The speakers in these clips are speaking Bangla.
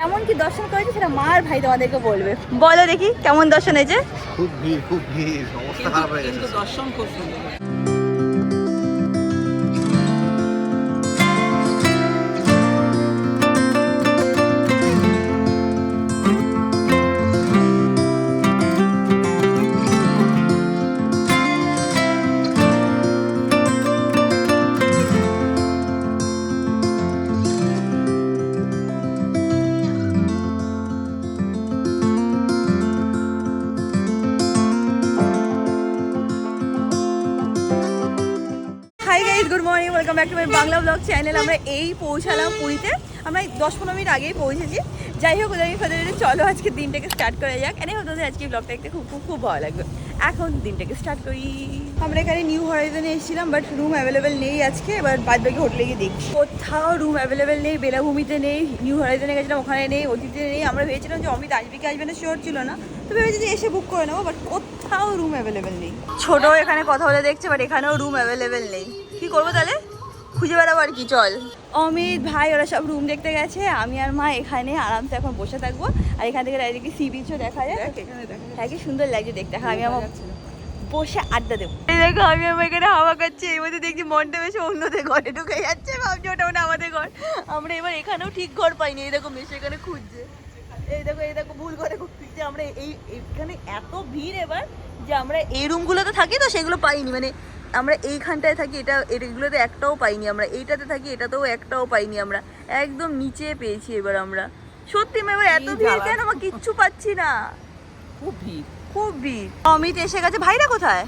এমন কি দর্শন করেছে সেটা মা আর ভাই তোমাদেরকে বলবে। বলো দেখি কেমন দর্শন হয়েছে? খুব ভিড় অবস্থা খারাপ হয়ে গেছে। দর্শন খুব সুন্দর। Hi guys, good morning, welcome back to my Bangla blog channel. আমরা এই পৌঁছালাম পুরীতে, আমরা 10-15 মিনিট আগেই পৌঁছেছি। যাই হোক, ওদের ফাদারে চলো আজকে দিনটাকে স্টার্ট করা যাক। এনে হতো আজকে ব্লগটা দেখতে খুব খুব খুব ভালো লাগবে। এখন দিনটাকে স্টার্ট করি। আমরা এখানে নিউ হরাইজনে এসেছিলাম, বাট রুম অ্যাভেলেবেল নেই আজকে। এবার বাদ বাকি হোটেলে গিয়ে দেখি, কোথাও রুম অ্যাভেলেবেল নেই। বেলাভূমিতে নেই, নিউ হরাইজনে গেছিলাম ওখানে নেই, অতীতে নেই। আমরা ভেবেছিলাম যে অমিত আসবে কি আসবে না শিওর ছিল না, তো ভেবেছি যে এসে বুক করে নেবো, বাট কোথাও রুম অ্যাভেলেবেল নেই। ছোট এখানে কথা বলে দেখছে, বাট এখানেও রুম অ্যাভেলেবেল নেই। কি করবো তাহলে? খুঁজে বেড়াবো আর কি, চল। অমিত ভাই ওরা সব রুম দেখতে গেছে, আমি আর মা এখানে আরামসে এখন বসে থাকবো। আর এখান থেকে ডাইরেক্টলি সি বিচও দেখা যায়। হ্যাঁ, কি সুন্দর লাগছে দেখতে। হ্যাঁ, আমি আমার বসে আড্ডা দেবো। দেখো আমি আমার এখানে হাওয়া খাচ্ছি, এই মধ্যে দেখছি মনটা বেশি অন্যদের ঘরে ঢুকে যাচ্ছে। ভাবছি ওটা ওটা আমাদের ঘর। আমরা এবার এখানেও ঠিক ঘর পাইনি। এই দেখো মেশো এখানে খুঁজছে, এই দেখো ভুল করে খুঁজছে। আমরা এইখানে এত ভিড় এবার যে আমরা এই রুমগুলোতে থাকি তো সেগুলো পাইনি। মানে আমরা এইখানটায় থাকি, এগুলোতে একটাও পাইনি। আমরা এইটাতে থাকি, এটাতেও একটাও পাইনি। আমরা একদম নিচে পেয়েছি এবার আমরা। সত্যি এবার এত ভিড় কেন, আমরা কিচ্ছু পাচ্ছি না। খুব ভিড়, খুব ভিড়। অমিত এসে গেছে। ভাইরা কোথায়?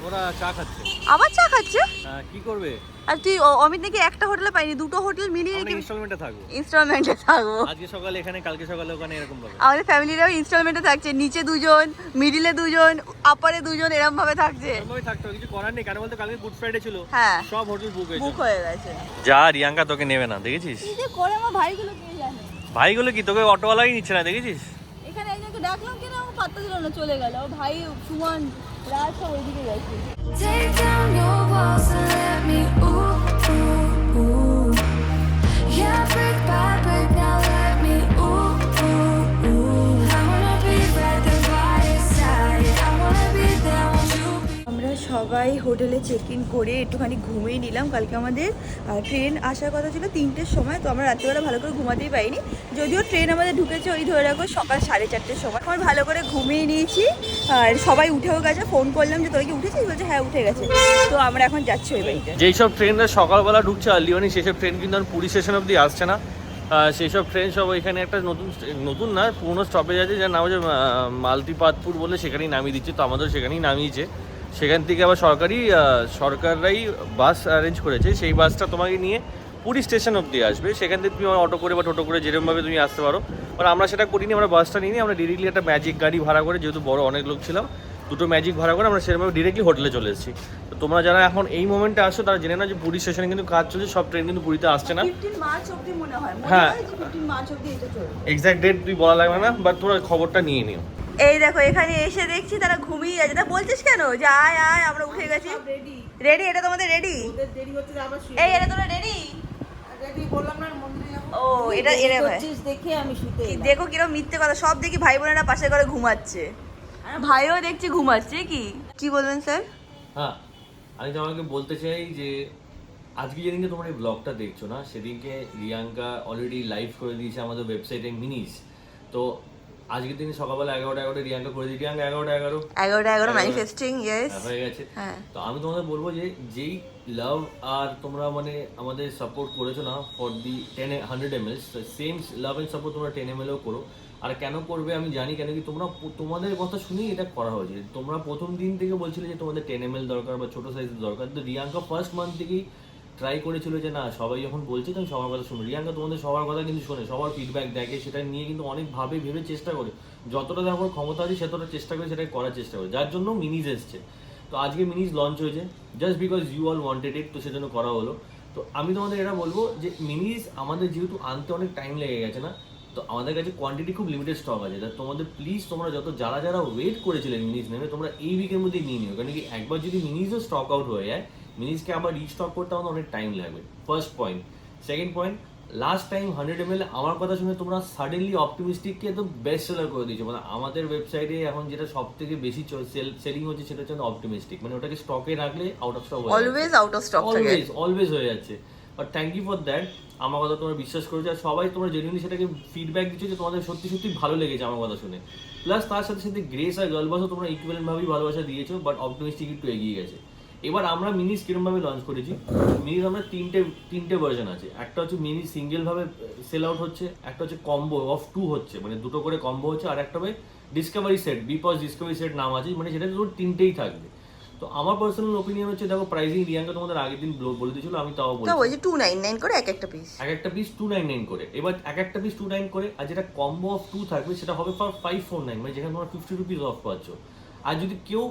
ওরা চা খাচ্ছে। আবার চা খাচ্ছে? হ্যাঁ, কি করবে? আর তুই অমিত নাকি একটা হোটেলে পাইনি, দুটো হোটেল মিলিয়ে আমরা ইনস্টলমেন্টে থাকবো। ইনস্টলমেন্টে থাকবো। আজকে সকালে এখানে, কালকে সকালে ওখানে, এরকম ভাবে। আমাদের ফ্যামিলিরাও ইনস্টলমেন্টে থাকছে। নিচে দুজন, মিডিলে দুজন, আপারে দুজন, এরকম ভাবে থাকছে। এরকমই থাকতে হবে, কিছু করার নেই। কেন বলতে কালকে গুড ফ্রাইডে ছিল। হ্যাঁ, সব হোটেল বুক হয়েছে। বুক হয়ে গেছে। যা রিয়াঙ্কা তোকে নেবে না, দেখেছিস? কি যে করে আমার ভাইগুলো কে জানে। ভাইগুলো কি তোকে অটোওয়ালাই নিচ্ছে না, দেখেছিস? এখানে একজনকে ডাকলাম কিনা আমার পাত্তা দিল না, চলে গেল। ও ভাই সুমন রাজ সব ওইদিকে গেছে। Take down your walls and let me ooh, ooh, ooh. Yeah, brick by brick, now let me ooh, ooh, ooh. I wanna be right there by your side. I wanna be there, won't you be? আমরা সবাই হোটেলে চেক ইন করে একটুখানি ঘুমিয়ে নিলাম। কালকে আমাদের ট্রেন আসার কথা ছিল 3টের সময়, তো আমরা রাত্রিবেলা ভালো করে ঘুমাতেই পাইনি। যদিও ট্রেন আমাদের ঢুকেছে ওই ধরে রাখো সকাল 4:30-র সময়। আমরা ভালো করে ঘুমিয়ে নিয়েছি, আর সবাই উঠেও গেছে। ফোন করলাম যে তোর কি উঠেছিস? বলছে হ্যাঁ উঠে গেছে। তো আমরা এখন যাচ্ছি ওই বাড়িতে। যেই সব ট্রেনরা সকালবেলা ঢুকছে আর্লি মর্নিং, সেসব ট্রেন কিন্তু আর পুরী স্টেশন অব্দি আসছে না। সেই সব ট্রেন সব এখানে একটা নতুন না পুরোনো স্টপেজ আছে, যার নাম হচ্ছে মালতীপাতপুর বলে, সেখানেই নামিয়ে দিচ্ছে। তো আমাদের সেখানেই নামিয়েছে। সেখান থেকে আবার সরকাররাই বাস অ্যারেঞ্জ করেছে। সেই বাসটা তোমাকে নিয়ে পুরী স্টেশন অব্দি আসবে। সেখান থেকে তুমি অটো করে বা টোটো করে যেরকমভাবে তুমি আসতে পারো। মানে আমরা সেটা করিনি, আমরা বাসটা নিয়ে আমরা ডিরেক্টলি একটা ম্যাজিক গাড়ি ভাড়া করে, যেহেতু বড় অনেক লোক ছিলাম, দুটো ম্যাজিক ভাড়া করে আমরা সেরকমভাবে ডিরেক্টলি হোটেলে চলে এসেছি। তো তোমরা যারা এখন এই মোমেন্টে আসো তারা জেনে না যে পুরী স্টেশনে কিন্তু কাজ চলছে, সব ট্রেন কিন্তু পুরীতে আসছে না। 15 মার্চ অবধি মনে হয়। হ্যাঁ। 15 মার্চ অবধি এটা চলবে। এক্স্যাক্ট ডেট তুই বলা লাগবে না, বাট তোমরা খবরটা নিয়ে নিও। এই দেখো এখানে এসে দেখছি তারা ঘুমিয়ে আছে। তা বলছিস কেন যে আয় আয়, আমরা উঠে গেছি। রেডি? এটা তোমাদের রেডি? ওদের দেরি হচ্ছে যে আবার শুয়ে এই এটা তোমরা রেডি? রেডি বললাম না মন্দিরে যাবো। ও এটা এরে ভাই করছিস দেখে আমি শুতে এলাম। দেখো কিরকম মিথ্যে কথা। সব দেখি ভাই বোনেরা পাশে করে ঘুমাচ্ছে, ভাইও দেখছি ঘুমাচ্ছে। কি বলবেন স্যার? হ্যাঁ, আমি তোমাকে বলতে চাই যে আজকে যেদিনকে তোমার এই ব্লগটা দেখছো না, সেদিনকে রিয়াঙ্কা অলরেডি লাইভ করে দিয়েছে আমাদের ওয়েবসাইটে মিনিস। তো আজকের দিনে সকালবেলা 11টা রিয়াঙ্কা করে দিই। রিয়াঙ্কা 11টা ম্যানিফেস্টিং ইয়েস হয়ে গেছে। হ্যাঁ। তো আমি তোমাদের বলবো যে যেই লাভ আর তোমরা মানে আমাদের সাপোর্ট করেছো না for the 100 ml, same love and support তোমরা 10 mlও করো। আর কেন করবে আমি জানি, কেন কি তোমরা তোমাদের কথা শুনেই এটা করা হয়েছে। তোমরা প্রথম দিন থেকে বলছিলে যে তোমাদের 10 ml দরকার বা ছোটো সাইজের দরকার। তো রিয়াঙ্কা ফার্স্ট মান্থ থেকেই ট্রাই করেছিল যে না, সবাই যখন বলছে তো আমি সবার কথা শুনি। রিয়াঙ্কা তোমাদের সবার কথা কিন্তু শোনে, সবার ফিডব্যাক দেখে, সেটা নিয়ে কিন্তু অনেকভাবে ভেবে চেষ্টা করে, যতটা দেখো ক্ষমতা আছে সেতটা চেষ্টা করে সেটাই করার চেষ্টা করে, যার জন্য মিনিজ এসছে। তো আজকে মিনিজ লঞ্চ হয়েছে just because you all wanted it, তো সেজন্য করা হলো। তো আমি তোমাদের এটা বলবো যে মিনিজ আমাদের যেহেতু আনতে অনেক টাইম লেগে গেছে না, তো আমাদের কাছে কোয়ান্টিটি খুব লিমিটেড স্টক আছে। তোমাদের প্লিজ তোমরা যারা ওয়েট করেছিলেন মিনিজ নেবে, তোমরা এই উইকের মধ্যেই নিয়ে নিও। কারণ কি একবার যদি মিনিজও স্টক আউট হয়ে যায়, মিনিজকে আবার রিস্টক করতে আমাদের অনেক টাইম লাগবে। First point. Second point, last time 100 ml আমার কথা শুনে তোমরা সাডেনলি অপটিমিস্টিককে একদম বেস্ট সেলার করে দিয়েছো। মানে আমাদের ওয়েবসাইটে এখন যেটা সব থেকে বেশি সেলিং হচ্ছে সেটা হচ্ছে অপটিমিস্টিক, মানে ওটাকে স্টকে রাখলে out of stock always out of stock থাকে, অলওয়েজ হয়ে যাচ্ছে। But thank you for that, আমার কথা তোমরা বিশ্বাস করেছো আর সবাই তোমরা জেনুইনলি সেটাকে ফিডব্যাক দিচ্ছ যে তোমাদের সত্যি সত্যি ভালো লেগেছে আমার কথা শুনে। প্লাস তার সাথে সাথে গ্রেস আর গার্লবাসও তোমরা ইকুইভ্যালেন্ট ভাবেই ভালোবাসা দিয়েছো, বাট অপটিমিস্টিক একটু এগিয়ে গেছে। এবার আমরা মিনিস কিরমভাবে লঞ্চ করেছি, মিনিস আমরা তিনটে ভার্জন আছে। একটা হচ্ছে মিনি সিঙ্গেল ভাবে সেল আউট হচ্ছে, একটা হচ্ছে কম্বো অফ 2 হচ্ছে, মানে দুটো করে কম্বো হচ্ছে, আর একটা হবে Discovery set, because discovery set নাম আছে, মানে সেটা তোর 3টেই থাকবে। তো আমার পার্সোনাল ওপিনিয়ন হচ্ছে, দেখো প্রাইসিং রিয়াঙ্কা তোমাদের আগের দিন বলে দিয়েছিল, আমি তাও বলছি ওই যে 299 করে এক একটা পিস, এক একটা পিস 299 করে। এবার এক একটা পিস 299 করে, আর যেটা কম্বো অফ 2 থাকবে সেটা হবে ফর 549, মানে যেখানে তোমরা 50 রুপিস অফ পাচ্ছ। আর যদি কেউ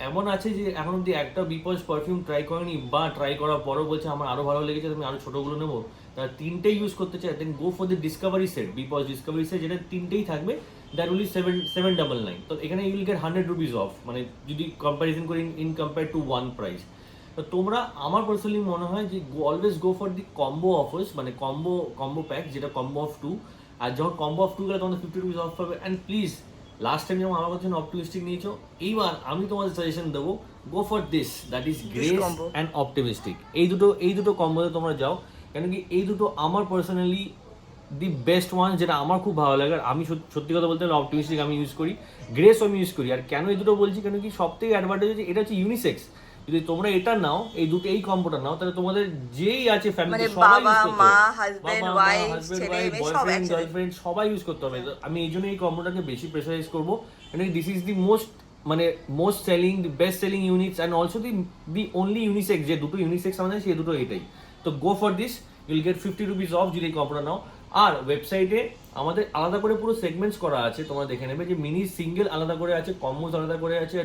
এমন আছে যে এখন অব্দি একটা বিপজ পারফিউম ট্রাই করেনি বা ট্রাই করার পরও বলছে আমার আরো ভালো লেগেছে, আমি আরো ছোটগুলো নেবো, তারা 3টে ইউজ করতে চায়, then go for the discovery set, because discovery set যেটা 3টেই থাকবে, দ্যাট উইল 799। তো এখানে you will get 100 rupees off, মানে যদি কম্পারিজন করি in compare to one price. তো তোমরা, আমার পার্সোনালি মনে হয় যে always go for the combo offers, মানে কম্বো প্যাক যেটা কম্বো অফ 2, আর যখন কম্বো অফ 2 গেলে তোমাদের 50 রুপিস অফ পাবে। অ্যান্ড প্লিজ, লাস্ট টাইম যেমন আমার কাছে অপটিমিস্টিক নিয়েছো, এইবার আমি তোমাদের সাজেশন দেবো, go for this, that is grace and optimistic. এই দুটো কম্বোতে তোমরা যাও, কেন কি এই দুটো আমার পার্সোনালি দি বেস্ট ওয়ান, যেটা আমার খুব ভালো লাগে। আর আমি সত্যি কথা বলতে গেলে অপটিমিস্টিক আমি ইউজ করি, গ্রেসও আমি ইউজ করি। আর কেন এই দুটো বলছি, কেন কি সব থেকে অ্যাডভান্টেজ হচ্ছে এটা হচ্ছে ইউনিসেক্স। যদি তোমরা এটা নাও, এই কম্বোটা নাও, তাহলে তোমাদের যেই আছে ফ্যামিলি সবাই ইউজ করতে মা, হবে, হাজবেন্ড, ওয়াইফ, ছেলে মেয়ে সব বয়ফ্রেন্ড, একসাথে, গার্লফ্রেন্ড সবাই ইউজ করতে হবে। আমি এই জন্য এই কম্বোটাকে বেশি প্রেসারাইজ করবো, কারণ this is the most selling, the best selling units, and also the only unisex, যে দুটো ইউনিসেক্স আমাদের সেই দুটো এটাই। তো go for this, Yule gate 50 rupees of যদি এই কম্বোটা নাও। আর ওয়েবসাইটে আমাদের আলাদা করে পুরো সেগমেন্টস করা আছে, তোমরা দেখে নেবে যে মিনি সিঙ্গেল আলাদা করে আছে, কম্বোস আলাদা করে আছে,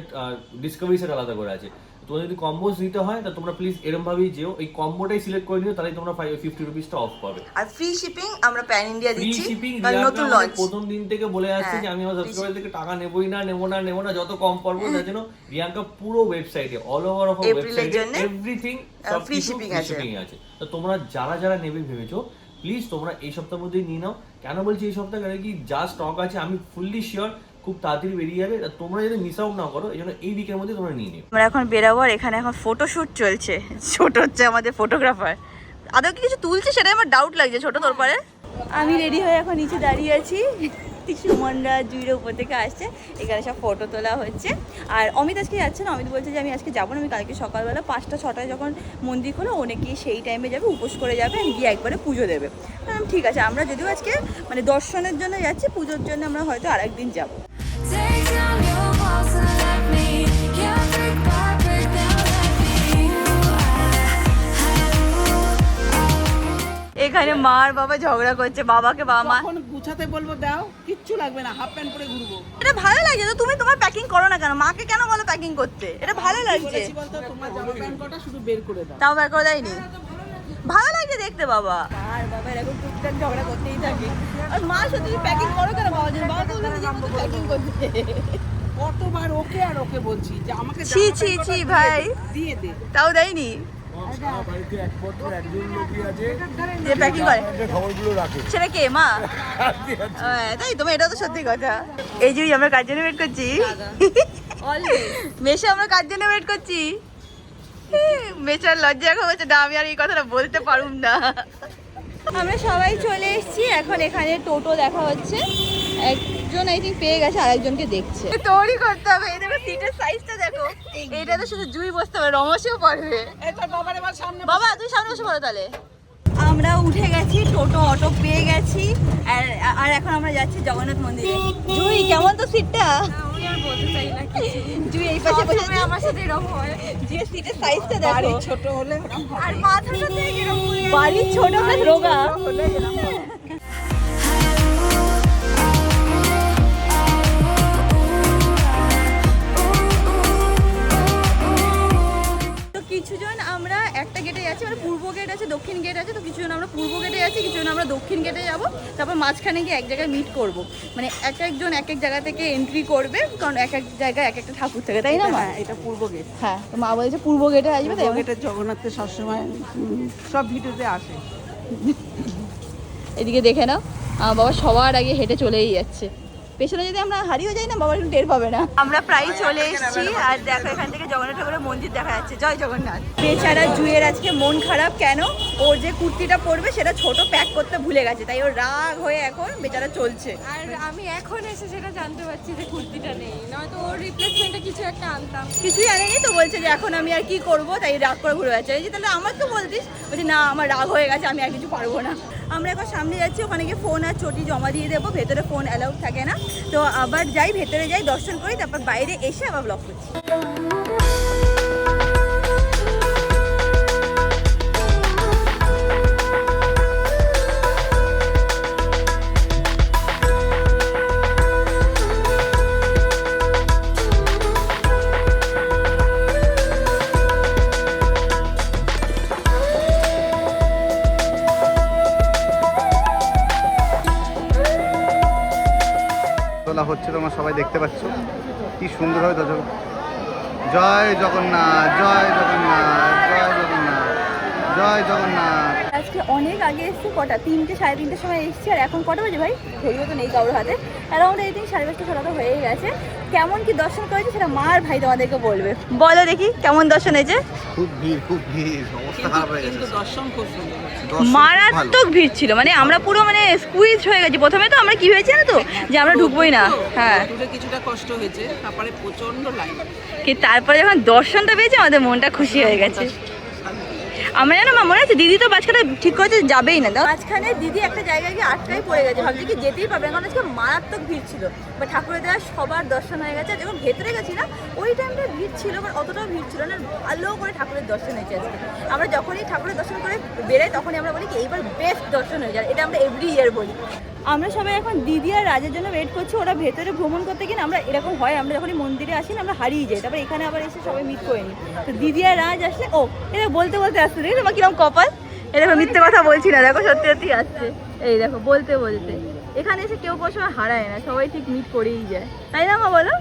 ডিসকভারি সেট আলাদা করে আছে। তোমার যদি কম্বোস নিতে হয় তা তোমরা প্লিজ এরকম ভাবেই যেও, এই কম্বোটাই সিলেক্ট করে নিও, তাহলে তোমরা 50 রুপিসটা অফ পাবে। আর ফ্রি শিপিং আমরা প্যান ইন্ডিয়া ফ্রি দিচ্ছি, শিপিং কারণ নতুন লঞ্চ। প্রথম দিন থেকে বলে আসছে যে আমি আমার সাবস্ক্রাইবার থেকে টাকা নেবই না, নেবো না, যত কম পারবো তার জন্য রিয়াঙ্কা পুরো ওয়েবসাইটে অল ওভার অফ ওয়েবসাইটে এভরিথিং ফ্রি শিপিং আছে। তো তোমরা যারা নেবে ভেবেছো, প্লিজ তোমরা এই সপ্তাহের মধ্যেই নিয়ে নাও। কেন বলছি এই সপ্তাহে, কারণ কি যা স্টক আছে আমি ফুললি শিওর খুব তাড়াতাড়ি বেরিয়ে যাবে, তোমরা যদি মিস আউট না করো, এই জন্য এই উইকের মধ্যে তোমরা নিয়ে নিও। আমরা এখন বেরাবো, আর এখানে এখন ফটোশুট চলছে, ছোট হচ্ছে আমাদের ফটোগ্রাফার, আদৌ কি কিছু তুলছে সেটাই আমার ডাউট লাগছে। ছোট তোর পরে আমি রেডি হয়ে এখন নিচে দাঁড়িয়ে আছি, সুমনরা জুইয়ের উপর থেকে আসছে, এখানে সব ফটো তোলা হচ্ছে। আর অমিত আজকে যাচ্ছে না, অমিত বলছে যে আমি আজকে যাবো না, আমি কালকে সকালবেলা 5টা-6টায় যখন মন্দির খোলো অনেকেই সেই টাইমে যাবে, উপোস করে যাবে, আর গিয়ে একবারে পুজো দেবে। ঠিক আছে, আমরা যদিও আজকে মানে দর্শনের জন্য যাচ্ছি, পুজোর জন্য আমরা হয়তো আরেকদিন যাবো। Take down your walls and let me, yeah, brick by brick, now let me. এখানে মার বাবা ঝগড়া করছে, বাবাকে মা যখন গুছাতে বলবো দাও, কিচ্ছু লাগবে না, হাফ প্যান্ট পরে ঘুরবো। এটা ভালো লাগছে তো, তুমি তোমার প্যাকিং করো না কেন, মাকে কেন বলো প্যাকিং করতে, এটা ভালো লাগছে। বলেছি বলতো, তোমার জামা প্যান্ট কটা শুধু বের করে দাও। তাও বের করে দেয়নি, ভালো লাগছে দেখতে বাবা। আর বাবা এরকম টুকটাক ঝগড়া করতেই থাকে, আর মা সত্যি প্যাকিং করো কেন, বাবা জন্য বাবা তো প্যাকিং করতে। কতবার ওকে আর ওকে বলছি যে আমাকে ছি জামা ছি প্যান্ট ছি কটা ভাই, দিয়ে দে। তাও দেয়নি, বাড়িতে একমাত্র একজন লোকই আছে যে প্যাকিং করে, খবরগুলো রাখে। সেটা কে, মা? তাই তোমার, এটা তো সত্যি কথা। এই যে আমরা কার জন্য ওয়েট করছি, মেশো আমরা কার জন্য ওয়েট করছি, মেশার লজ্জা এখন হচ্ছে না, আমি আর এই কথাটা বলতে পারুম না। আমরা সবাই চলে এসেছি, এখন এখানে টোটো দেখা হচ্ছে, একজন আই থিঙ্ক পেয়ে গেছে, আর একজনকে দেখছে। তৈরি করতে হবে, এই দেখো সিটের সাইজটা দেখো, এইটা তো শুধু জুই বসতে হবে, রমেশও পারবে। এই তোর বাবার এবার সামনে বাবা তুই সামনে বসে পড়ো তাহলে। আমরা উঠে গেছি, টোটো অটো পেয়ে গেছি, আর এখন আমরা যাচ্ছি জগন্নাথ মন্দিরে। জুই কেমন তো সিটটা? জুই এই পাশে বসে, আমার সাথে এরকম হয়, যে সিটের সাইজটা দেখো, বাড়ি ছোট হলে আর মাথাটা দেখ এরকম, বাড়ি ছোট প্লাস রোগা। কিছুজন আমরা একটা গেটে যাচ্ছি, মানে পূর্ব গেট আছে, দক্ষিণ গেট আছে, তো কিছুজন আমরা পূর্ব গেটে যাচ্ছি, কিছুজন আমরা দক্ষিণ গেটে যাব, তারপর মাঝখানে গিয়ে এক জায়গায় মিট করব, মানে এক একজন এক এক জায়গা থেকে এন্ট্রি করবে, কারণ এক এক জায়গায় এক একটা ঠাকুর থাকে, তাই না মা? এটা পূর্ব গেট। হ্যাঁ, তো মা বলেছে পূর্ব গেটে আসবে, তাই পূর্ব গেটের জগন্নাথকে সবসময় সব ভিডিওতে আসে। এদিকে দেখে নাও আমার বাবা সবার আগে হেঁটে চলেই যাচ্ছে। পেছনে যদি আমরা হারিয়ে যাই না বাবা একটু টের পাবে না। আমরা প্রায় চলে এসেছি আর দেখো এখান থেকে জগন্নাথ ঠাকুরের মন্দির দেখা যাচ্ছে। জয় জগন্নাথ। বেচারা জুয়ের আজকে মন খারাপ, কেন ওর যে কুর্তিটা পরবে সেটা ছোট প্যাক করতে ভুলে গেছে, তাই ওর রাগ হয়ে এখন বেচারা চলছে। আর আমি এখন এসে সেটা জানতে পারছি যে কুর্তিটা নেই, নয়তো ওর রিপ্লেসমেন্টে কিছু একটা আনতাম। কিছুই আনেনি তো, বলছে যে এখন আমি আর কি করব, তাই রাগ করে ঘুরে যাচ্ছে। এই যে তাহলে আমার তো বলতিস, বলছি না আমার রাগ হয়ে গেছে আমি আর কিছু পারবো না। আমরা এখন সামনে যাচ্ছি, ওখানে গিয়ে ফোন আর চটি জমা দিয়ে দেবো, ভেতরে ফোন অ্যালাউড থাকে না। তো আবার যাই ভেতরে যাই, দর্শন করি, তারপর বাইরে এসে আবার ব্লগ করছি। তোলা হচ্ছে, তোমরা সবাই দেখতে পাচ্ছ কি সুন্দর হয়। জয় জগন্নাথ, জয় জগন্নাথ, জয় জগন্নাথ, জয় জগন্নাথ। আজকে অনেক আগে এসেছি, কটা 3টে 3:30 সময় এসেছি। আর এখন কটা বাজে ভাই, ঘড়িও তো নেই কারোর হাতে। অ্যারাউন্ড এই 5:30 6টা তো হয়েই গেছে। কেমন কি দর্শন করেছে সেটা মার ভাই তোমাদেরকে বলবে। বলো দেখি কেমন দর্শন হয়েছে। খুব ভিড়, খুব ভিড়, অবস্থা খারাপ হয়ে গেছে। কিন্তু দর্শন খুব সুন্দর হচ্ছে। মারাত্মক ভিড় ছিল, মানে আমরা পুরো মানে স্কুইজ হয়ে গেছি। প্রথমে তো আমরা কি হয়েছে না তো, যে আমরা ঢুকবোই না। হ্যাঁ, দূরে কিছুটা কষ্ট হয়েছে, তারপরে প্রচন্ড লাইন। কি তারপরে যখন দর্শনটা পেয়েছি আমাদের মনটা খুশি হয়ে গেছে। আমরা জানো মা, মনে আছে দিদি তো মাঝখানে ঠিক করেছে যাবেই না, মাঝখানে দিদি একটা জায়গায় গিয়ে আটকাই পড়ে গেছে, ভাবছি কি যেতেই পারবে না, কারণ আজকে মারাত্মক ভিড় ছিল। বা ঠাকুরের দেওয়া সবার দর্শন হয়ে গেছে। যখন ভেতরে গেছি না ওই টাইমটা ভিড় ছিল, বাট অতটাও ভিড় ছিল না, ভালো করে ঠাকুরের দর্শন হয়েছে আজকে। আমরা যখনই ঠাকুরের দর্শন করে বেরোই তখনই আমরা বলি কি এইবার বেস্ট দর্শন হয়ে যায়, এটা আমরা এভরি ইয়ার বলি। আমরা সবাই এখন দিদি আর রাজের জন্য ওয়েট করছি। ওরা ভেতরে ভ্রমণ করতে গিয়ে আমরা এরকম হয়, আমরা যখনই মন্দিরে আসি না আমরা হারিয়ে যাই, তারপর এখানে আবার এসে সবাই মিট করে নিই। তো দিদি আর রাজ আসলে ও এটা বলতে বলতে আসছে, দেখি তোমার কিরকম কপাল। এটা মিথ্যে কথা বলছি না, দেখো সত্যি সত্যি আসছে। এই দেখো বলতে বলতে এখানে এসে কেউ কোনো সময় হারায় না, সবাই ঠিক মিট করেই যায়, তাই না মা বলো?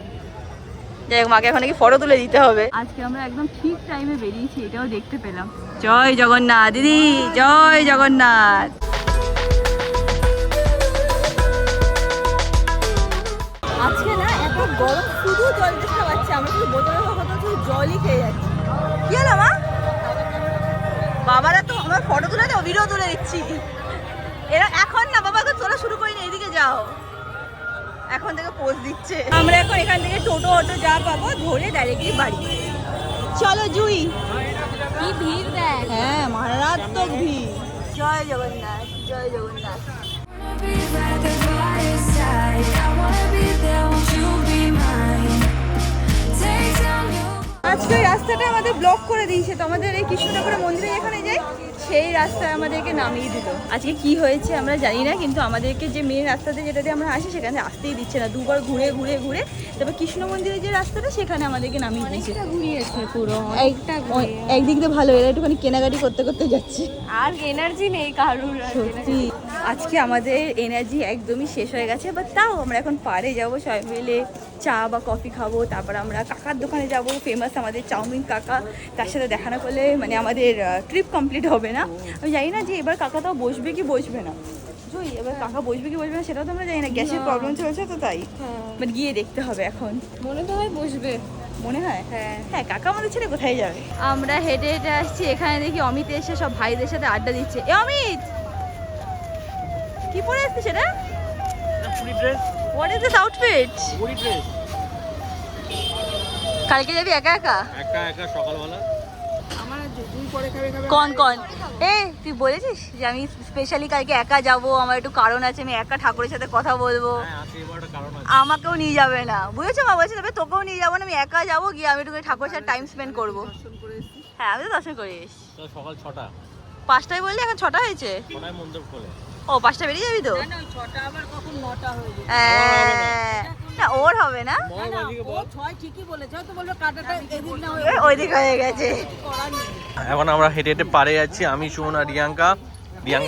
যাই হোক, মাকে এখন নাকি ফটো তুলে দিতে হবে। আজকে আমরা একদম ঠিক টাইমে বেরিয়েছি, এটাও দেখতে পেলাম। জয় জগন্নাথ দিদি, জয় জগন্নাথ। আজকে না এত গরম, শুধু জল দেখতে পাচ্ছি, আমরা শুধু বোতলের কথা শুধু জলই খেয়ে যাচ্ছি। কি হলো মা? বাবারা তো আমার ফটো তুলে দাও, ভিডিও তুলে দিচ্ছি। এরা এখন না বাবা, তোলা শুরু করিনি, এদিকে যাও, এখন থেকে পোজ দিচ্ছে। আমরা এখন এখান থেকে টোটো অটো যা পাবো ধরে ডাইরেক্টলি বাড়ি। চলো জুই। কি ভিড় দেখ। হ্যাঁ মারাত্মক ভিড়। জয় জগন্নাথ, জয় Jagannath. Wanna be right there by your side. I wanna be there, won't you be mine? Take down your আজকে ওই রাস্তাটা আমাদের ব্লক করে দিয়েছে, তো আমাদের এই কৃষ্ণ ঠাকুরের মন্দিরে যেখানে যাই সেই রাস্তায় আমাদেরকে নামিয়ে দিল। আজকে কি হয়েছে আমরা জানি না, কিন্তু আমাদেরকে যে মেন রাস্তাতে যেটা দিয়ে আমরা আসি সেখানে আসতেই দিচ্ছে না। দুবার ঘুরে ঘুরে ঘুরে তারপর কৃষ্ণ মন্দিরের যে রাস্তাটা সেখানে আমাদেরকে নামিয়ে দিয়েছে। ঘুরিয়েছে পুরো একদিক দিয়ে ভালো, এরা একটুখানি কেনাকাটি করতে করতে যাচ্ছে। আর এনার্জি নেই কারুর। সত্যি আজকে আমাদের এনার্জি একদমই শেষ হয়ে গেছে, বাট তাও আমরা এখন পাড়ে যাবো সবাই মিলে, চা বা কফি খাবো, তারপর আমরা কাকার দোকানে যাব, ফেমাস আমাদের চাউমিন কাকা, তার সাথে দেখা না করলে মানে আমাদের ট্রিপ কমপ্লিট হবে না। আমি জানি না যে এবার কাকা তাও বসবে কি বসবে না, জুই এবার কাকা বসবে কি বসবে না সেটাও তো আমরা জানি না, গ্যাসের প্রবলেম চলছে তো তাই। বাট গিয়ে দেখতে হবে এখন, মনে তো হয় বসবে। মনে হয় হ্যাঁ কাকা আমাদের ছেড়ে কোথায় যাবে। আমরা হেঁটে হেঁটে আসছি, এখানে দেখি অমিত এসে সব ভাইদের সাথে আড্ডা দিচ্ছে। এ অমিত কি পরে আসছে সেটা? What is this outfit? কালকে যাবি একা একা? একা সকালবেলা আমার দুই পরে খাবে কন তুই বলেছিস যে আমি স্পেশালি কালকে একা যাব, আমার একটু কারণ আছে, আমি একা ঠাকুরের সাথে কথা বলবো, আমাকেও নিয়ে যাবে না, বুঝেছো মা? বলছি তবে তোকেও নিয়ে যাবো না, আমি একা যাবো, গিয়ে আমি একটু ঠাকুরের সাথে টাইম স্পেন্ড করবো। হ্যাঁ আমি তো দর্শন করে এসেছি সকাল 6টা 5টায় বললি, এখন 6টা হয়েছে। মন্দির খোলে। ও 5টা বেরিয়ে যাবি তো? ছটা আবার কখন 9টা হয়ে যায়। না ওর হবে না, ও 6 ঠিকই বলেছে, হয়তো বলবে কাটাটা এদিক না ওই দিক হয়ে গেছে। করার নেই। এখন আমরা হেঁটে হেঁটে পাড়ে যাচ্ছি, আমি সুমন আর রিয়াঙ্কা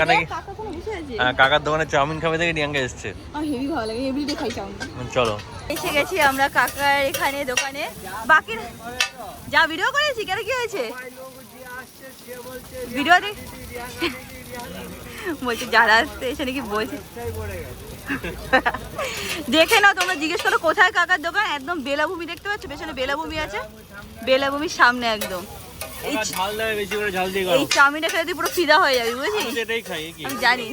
নাকি কাকা কোনো বসে আছে? কাকার দোকানে চাউমিন খাবে থেকে রিয়াঙ্কা এসছে। আমার হেভি ভালো লাগে, এভরিডে খাই চাউমিন। চলো এসে গেছি আমরা কাকার এখানে দোকানে। বাকি যা ভিডিও করেছি কেন কি হয়েছে? ভিডিও বলছে যারা আসতে এসে নাকি বলছে দেখে নাও তোমরা, জিজ্ঞেস করো কোথায় কাকার দোকান। একদম বেলাভূমি দেখতে পাচ্ছ, পেছনে বেলাভূমি আছে, বেলাভূমির সামনে একদম। এই ঝাল দেয় বেশি করে, ঝাল দিয়ে এই চাউমিনটা খেলে তুই পুরো ফিদা হয়ে যাবি, বুঝছিস? এটাই খাই কি আমি জানি।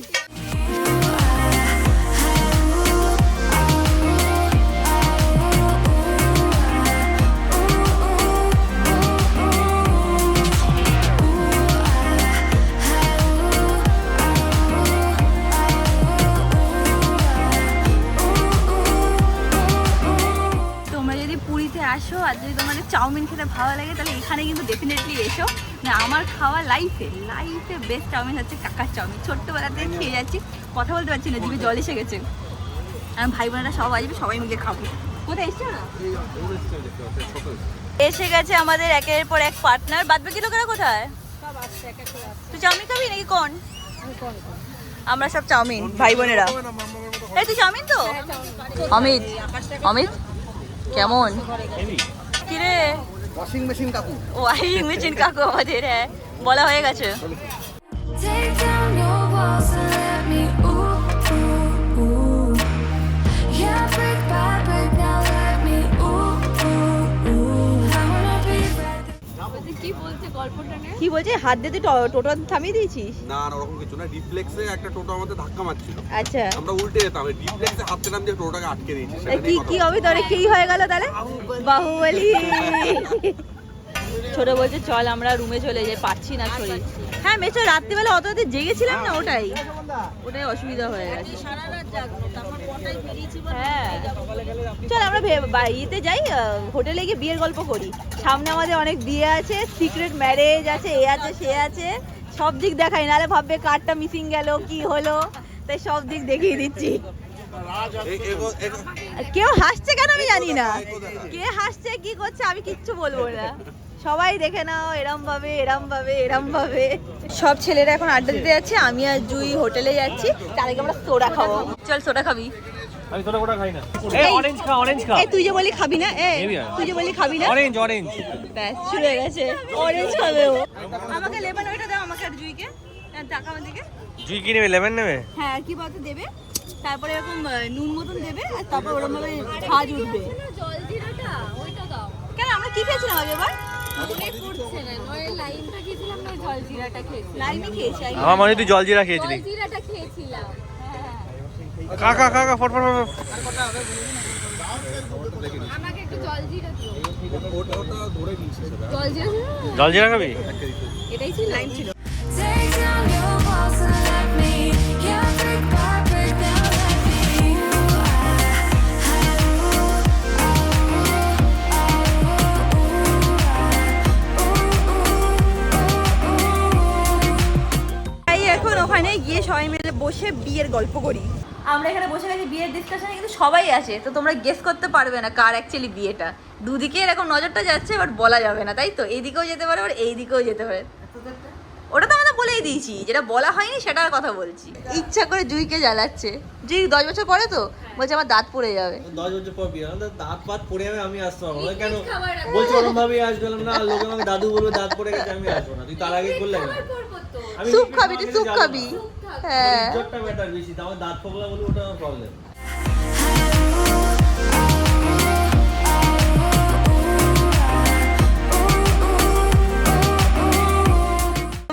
তোমরা যদি পুরীতে আসো আর যদি তোমাদের চাউমিন খেতে ভালো লাগে তাহলে এখানে কিন্তু ডেফিনেটলি এসো। না আমার খাওয়া লাইফে বেস্ট চাউমিন হচ্ছে কাকার চাউমিন। ছোট্টবেলা থেকে খেয়ে যাচ্ছি, কথা বলতে পারছি না, জিভে জল এসে গেছে। আমি ভাই বোনেরা সব আসবে, সবাই মিলে খাবো। কোথায় এসছো না? এসে গেছে আমাদের একের পর এক পার্টনার। বাদ বাকি লোকেরা কোথায়? তুই চাউমিন খাবি নাকি কোন? আমরা সব চাউমিন ভাই বোনেরা। এই তুই চাউমিন তো? অমিত, অমিত কেমন কিরে? ওয়াশিং মেশিন কাকু, ওয়াশিং মেশিন কাকু আমাদের, হ্যাঁ বলা হয়ে গেছে। Take down your walls and let me ooh, ooh, ooh. Yeah, brick by brick, now let me ooh, ooh, ooh. I wanna be ready. কি বলছে গল্পটা নিয়ে? কি বলছে? হাত দিয়ে তুই টোটো থামিয়ে দিয়েছিস? না না ওরকম কিছু না, রিফ্লেক্সে একটা টোটো আমাদের ধাক্কা মারছিল, আচ্ছা আমরা উল্টে যেতাম, রিফ্লেক্সে হাতে নাম দিয়ে টোটোটাকে আটকে দিয়েছি। কি হবে তোরে? কি হয়ে গেল তাহলে? বাহুবলি। ছোট বলছে চল আমরা রুমে চলে যাই, পাচ্ছি না শরীর। হ্যাঁ মেচো, রাত্রিবেলা অত রাতে জেগেছিলাম না, ওটাই অসুবিধা হয়ে গেছে। হ্যাঁ চল আমরা ইয়েতে যাই, হোটেলে গিয়ে বিয়ের গল্প করি। সামনে আমাদের অনেক বিয়ে আছে, সিক্রেট ম্যারেজ আছে, এ আছে সে আছে, সব দিক দেখাই, নাহলে ভাববে কারটা মিসিং গেল কি হলো, তাই সব দিক দেখিয়ে দিচ্ছি। কেউ হাসছে কেন আমি জানি না, কে হাসছে কি করছে আমি কিচ্ছু বলবো না, সবাই দেখে নাও এরম ভাবে এরম ভাবে এরম ভাবে। সব ছেলেরা এখন আড্ডা দিতে যাচ্ছে, আমি আর জুই হোটেলে যাচ্ছি, তার আগে আমরা সোডা খাবো। চল সোডা খাবি? আমি তোরা কোটা খাই না। এই অরেঞ্জ খা, অরেঞ্জ খা। এই তুই যে বলি খাবি না, তুই যে বলি খাবি না, অরেঞ্জ অরেঞ্জ। ব্যাস শুরু হয়ে গেছে, অরেঞ্জ খাবে ও। আমাকে লেমন ওইটা দাও, আমাকে আর জুইকে টাকা আমার দিকে। জুই কি নেবে? লেমন নেবে? হ্যাঁ আর কি বলতে দেবে, তারপরে এরকম নুন মতন দেবে, আর তারপর ওরকম ভাবে ছাজ উঠবে। জলজিরাটা ওইটা দাও। কেন আমরা কি খেয়েছিলাম আগেবার? মনে পড়ছে না, নয় লাইমটা খেয়েছিলাম না জলজিরাটা খেয়েছিলাম। লাইমই খেয়েছি আমার মনে হয় তুই জলজিরা খেয়েছিলি। জলজিরাটা খেয়েছিলাম। খা খা খা খা, ফটফট ফটফট। আমাকে একটু জলজিরা দিও। ওটা ধরে নিয়েছি সেটা। জলজিরা জলজিরা খাবি? এটাই ছিল, লাইম ছিল। Take down your walls and let me, yeah, brick by brick, now let me তাই এখন ওখানে গিয়ে সবাই মিলে বসে বিয়ের গল্প করি। আমরা এখানে বসে গেছি বিয়ের ডিসকাশনে, কিন্তু সবাই আছে, তো তোমরা গেস করতে পারবে না কার অ্যাকচুয়ালি বিয়েটা। দুদিকে এরকম নজরটা যাচ্ছে, বাট বলা যাবে না, তাই তো? এইদিকেও যেতে পারে, আবার এইদিকেও যেতে পারে। ওটা তো আমরা বলেই দিয়েছি, যেটা বলা হয়নি সেটার কথা বলছি। ইচ্ছা করে জুইকে জ্বালাচ্ছে। জুই 10 বছর পরে তো বলছে আমার দাঁত পড়ে যাবে। 10 বছর পর বিয়ে, দাঁত পাত পড়ে যাবে, আমি আসতে পারবো না। কেন বলছি ওরকম ভাবে আসবে না, লোকে আমাকে দাদু বলবে দাঁত পড়ে গেছে, আমি আসবো না। তুই তার আগে বললে আমি স্যুপ খাবি, তুই স্যুপ খাবি। হ্যাঁ ইজ্জতটা ম্যাটার বেশি, আমার দাঁত পগলা বলে ওটা আমার প্রবলেম।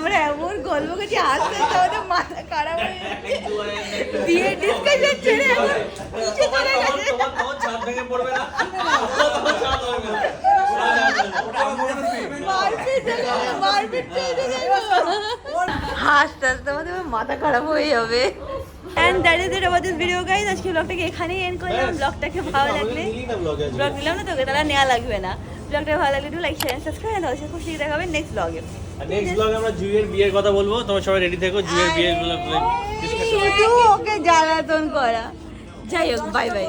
আমরা এমন গল্প করছি, আস্তে আস্তে আমাদের মাথা খারাপ হয়ে যাচ্ছে। বিয়ের ডিসকাশন ছেড়ে এখন নিচে চলে গেছে। তোমার ছাদ ভেঙে পড়বে না? হাসতে হাসতে আমাদের মাথা খারাপ হয়ে যাবে। And that is it about this video guys. আজকে ব্লগটাকে এখানেই এন্ড করলাম। ব্লগটাকে ভালো লাগলে, ব্লগ দিলাম না তোকে, তাহলে নেওয়া লাগবে না। ব্লগটা ভালো লাগলে একটু লাইক শেয়ার সাবস্ক্রাইব, আর অবশ্যই খুশি দেখা হবে নেক্সট ব্লগে। নেক্সট ব্লগে আমরা জুইয়ের বিয়ের কথা বলবো, তোমরা সবাই রেডি থেকো। জুইয়ের বিয়ের শুধু ওকে জ্বালাতন করা। যাই হোক, বাই বাই।